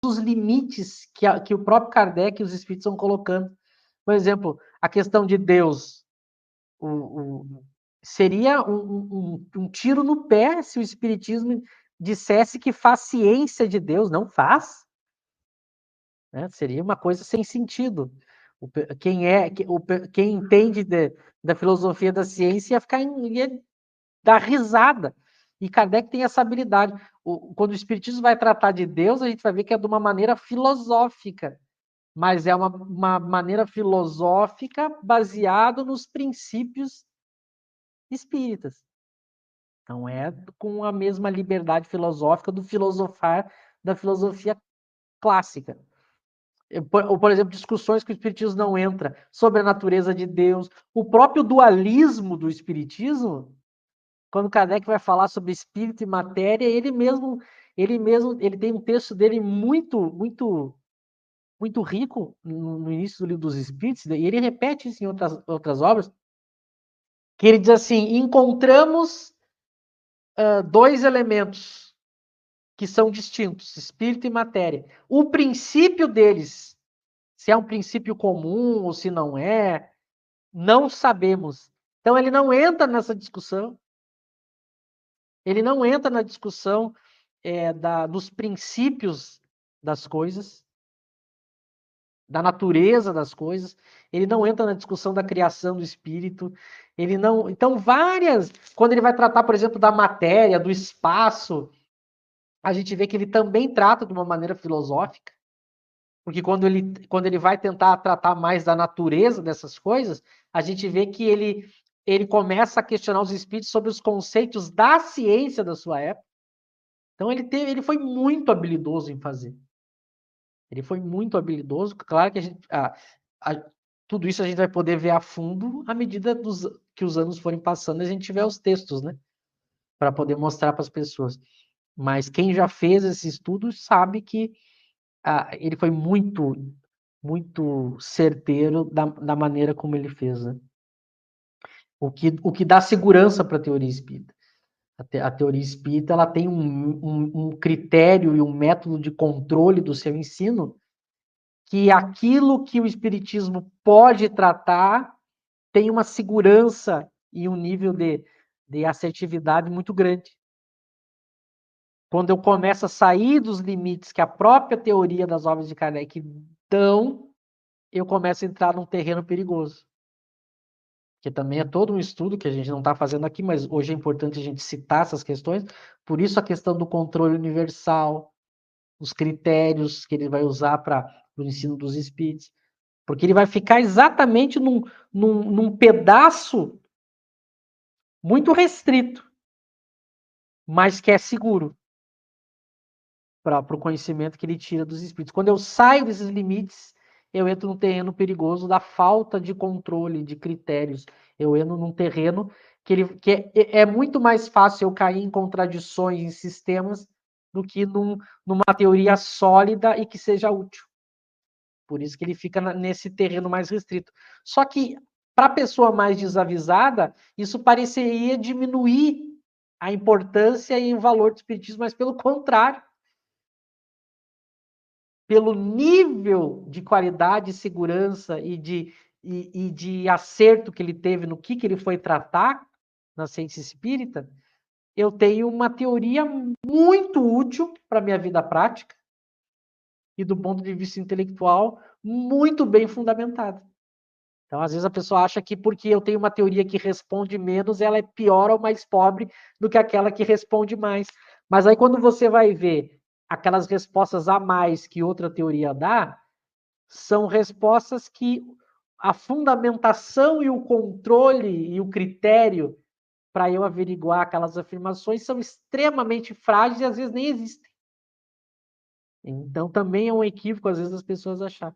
os limites que o próprio Kardec e os espíritos estão colocando. Por exemplo, a questão de Deus. Seria um tiro no pé se o espiritismo dissesse que faz ciência de Deus. Não faz. Né? Seria uma coisa sem sentido. Quem entende da filosofia da ciência ia dar risada. E Kardec tem essa habilidade. Quando o espiritismo vai tratar de Deus, a gente vai ver que é de uma maneira filosófica, mas é uma maneira filosófica baseada nos princípios espíritas. Não é com a mesma liberdade filosófica do filosofar da filosofia clássica. Por exemplo, discussões que o espiritismo não entra sobre a natureza de Deus, o próprio dualismo do espiritismo, quando Kardec vai falar sobre espírito e matéria, ele tem um texto dele muito rico no início do Livro dos Espíritos, e ele repete isso em outras obras, que ele diz assim: encontramos dois elementos que são distintos, espírito e matéria. O princípio deles, se é um princípio comum ou se não é, não sabemos. Então ele não entra nessa discussão. Ele não entra na discussão dos princípios das coisas, da natureza das coisas. Ele não entra na discussão da criação do espírito. Ele não. Então, quando ele vai tratar, por exemplo, da matéria, do espaço, a gente vê que ele também trata de uma maneira filosófica. Porque quando ele vai tentar tratar mais da natureza dessas coisas, a gente vê que ele começa a questionar os espíritos sobre os conceitos da ciência da sua época. Então ele foi muito habilidoso em fazer. Ele foi muito habilidoso. Claro que tudo isso a gente vai poder ver a fundo à medida que os anos forem passando e a gente tiver os textos, né? Para poder mostrar para as pessoas. Mas quem já fez esse estudo sabe que ele foi muito, muito certeiro da maneira como ele fez. Né? O que dá segurança para a teoria espírita. A teoria espírita ela tem um critério e um método de controle do seu ensino que aquilo que o espiritismo pode tratar tem uma segurança e um nível de assertividade muito grande. Quando eu começo a sair dos limites que a própria teoria das obras de Kardec dão, eu começo a entrar num terreno perigoso. Que também é todo um estudo que a gente não está fazendo aqui, mas hoje é importante a gente citar essas questões. Por isso a questão do controle universal, os critérios que ele vai usar para o ensino dos espíritos. Porque ele vai ficar exatamente num pedaço muito restrito, mas que é seguro para o conhecimento que ele tira dos espíritos. Quando eu saio desses limites, eu entro num terreno perigoso da falta de controle, de critérios. Eu entro num terreno que é muito mais fácil eu cair em contradições em sistemas do que numa teoria sólida e que seja útil. Por isso que ele fica nesse terreno mais restrito. Só que, para a pessoa mais desavisada, isso pareceria diminuir a importância e o valor do espiritismo, mas pelo contrário, pelo nível de qualidade, segurança e de acerto que ele teve no que ele foi tratar na ciência espírita, eu tenho uma teoria muito útil para a minha vida prática e do ponto de vista intelectual muito bem fundamentada. Então, às vezes a pessoa acha que porque eu tenho uma teoria que responde menos, ela é pior ou mais pobre do que aquela que responde mais. Mas aí quando você vai ver aquelas respostas a mais que outra teoria dá, são respostas que a fundamentação e o controle e o critério para eu averiguar aquelas afirmações são extremamente frágeis e às vezes nem existem. Então também é um equívoco às vezes as pessoas achar.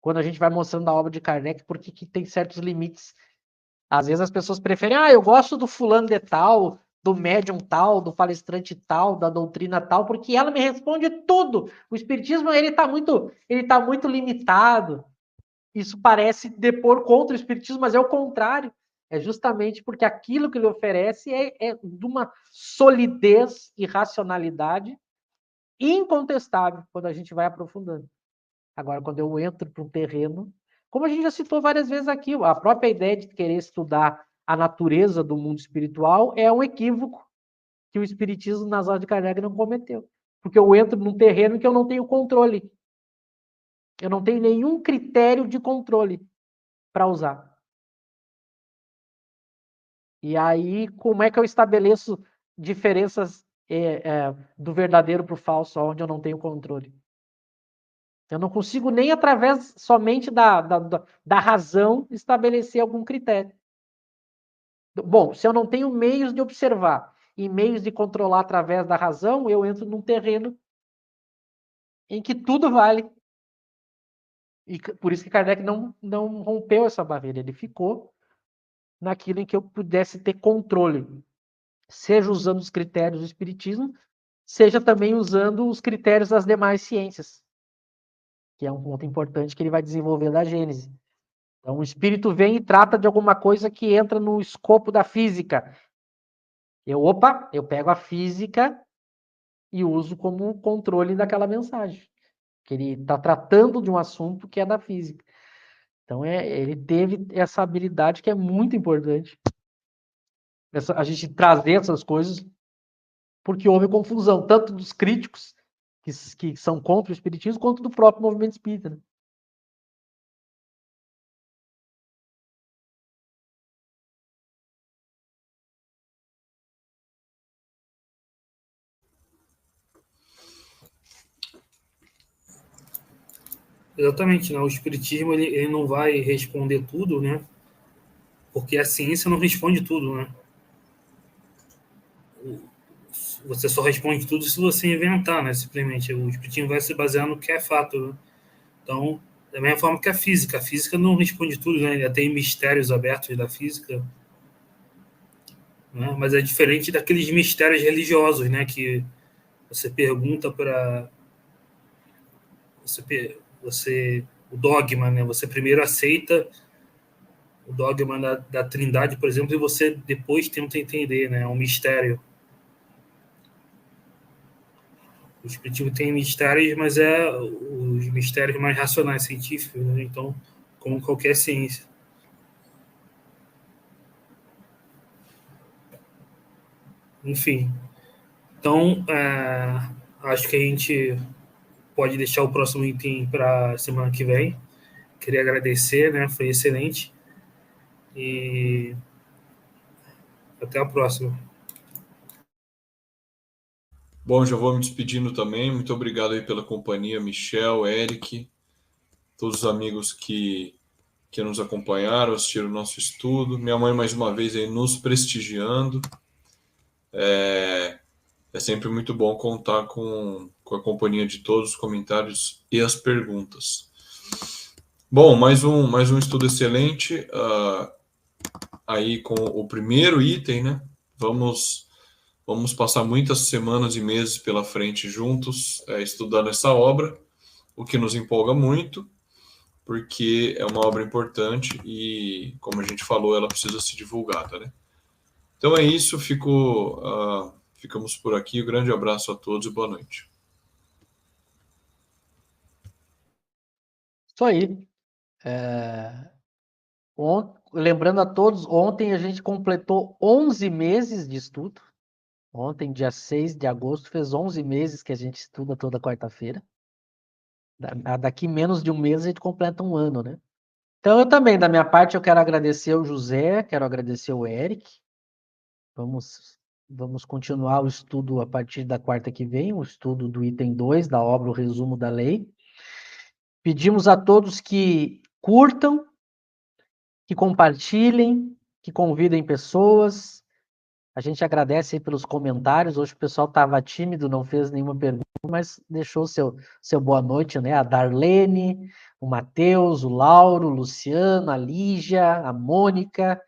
Quando a gente vai mostrando a obra de Kardec, porque que tem certos limites. Às vezes as pessoas preferem, eu gosto do fulano de tal, do médium tal, do palestrante tal, da doutrina tal, porque ela me responde tudo. O espiritismo ele tá muito limitado. Isso parece depor contra o espiritismo, mas é o contrário. É justamente porque aquilo que ele oferece é de uma solidez e racionalidade incontestável quando a gente vai aprofundando. Agora, quando eu entro para um terreno, como a gente já citou várias vezes aqui, a própria ideia de querer estudar a natureza do mundo espiritual é um equívoco que o espiritismo nas aulas de Kardec não cometeu. Porque eu entro num terreno que eu não tenho controle. Eu não tenho nenhum critério de controle para usar. E aí, como é que eu estabeleço diferenças do verdadeiro para o falso, onde eu não tenho controle? Eu não consigo nem através somente da razão estabelecer algum critério. Bom, se eu não tenho meios de observar e meios de controlar através da razão, eu entro num terreno em que tudo vale. E por isso que Kardec não rompeu essa barreira, ele ficou naquilo em que eu pudesse ter controle, seja usando os critérios do espiritismo, seja também usando os critérios das demais ciências, que é um ponto importante que ele vai desenvolver da Gênese. Então, o espírito vem e trata de alguma coisa que entra no escopo da física. Eu pego a física e uso como controle daquela mensagem. Que ele está tratando de um assunto que é da física. Então, ele teve essa habilidade que é muito importante. A gente trazer essas coisas, porque houve confusão, tanto dos críticos, que são contra o espiritismo, quanto do próprio movimento espírita. Né? Exatamente, né? O espiritismo ele não vai responder tudo, né? Porque a ciência não responde tudo, né? Você só responde tudo se você inventar, né? Simplesmente o espiritismo vai se basear no que é fato, né? Então, da mesma forma que a física não responde tudo, né? Ainda tem mistérios abertos da física, né? Mas é diferente daqueles mistérios religiosos, né? Que você pergunta para você o dogma, né? Você primeiro aceita o dogma da Trindade, por exemplo, e você depois tenta entender, né? É um mistério. O espiritismo tem mistérios, mas é os mistérios mais racionais, científicos, né? Então, como qualquer ciência. Enfim, então, acho que a gente pode deixar o próximo item para semana que vem. Queria agradecer, né? Foi excelente. E até a próxima. Bom, já vou me despedindo também. Muito obrigado aí pela companhia, Michel, Eric, todos os amigos que nos acompanharam, assistiram o nosso estudo. Minha mãe, mais uma vez, aí nos prestigiando. É sempre muito bom contar com a companhia de todos os comentários e as perguntas. Bom, mais um estudo excelente. Aí com o primeiro item, né? Vamos passar muitas semanas e meses pela frente juntos, estudando essa obra, o que nos empolga muito, porque é uma obra importante e, como a gente falou, ela precisa ser divulgada, né? Então é isso, ficamos por aqui. Um grande abraço a todos e boa noite. Isso aí. Lembrando a todos, ontem a gente completou 11 meses de estudo. Ontem, dia 6 de agosto, fez 11 meses que a gente estuda toda quarta-feira. Daqui menos de um mês a gente completa um ano, né? Então, eu também, da minha parte, eu quero agradecer o José, quero agradecer o Eric. Vamos continuar o estudo a partir da quarta que vem, o estudo do item 2 da obra O Resumo da Lei. Pedimos a todos que curtam, que compartilhem, que convidem pessoas. A gente agradece aí pelos comentários. Hoje o pessoal estava tímido, não fez nenhuma pergunta, mas deixou seu boa noite, né? A Darlene, o Matheus, o Lauro, o Luciano, a Lígia, a Mônica,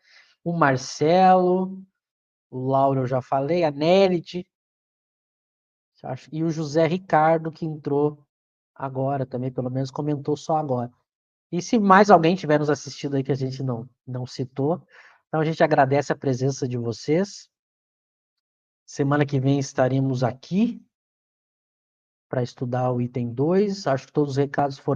o Marcelo, o Lauro eu já falei, a Nélide, e o José Ricardo, que entrou agora também, pelo menos comentou só agora. E se mais alguém tiver nos assistido aí que a gente não citou, então a gente agradece a presença de vocês. Semana que vem estaremos aqui estudar o item 2. Acho que todos os recados foram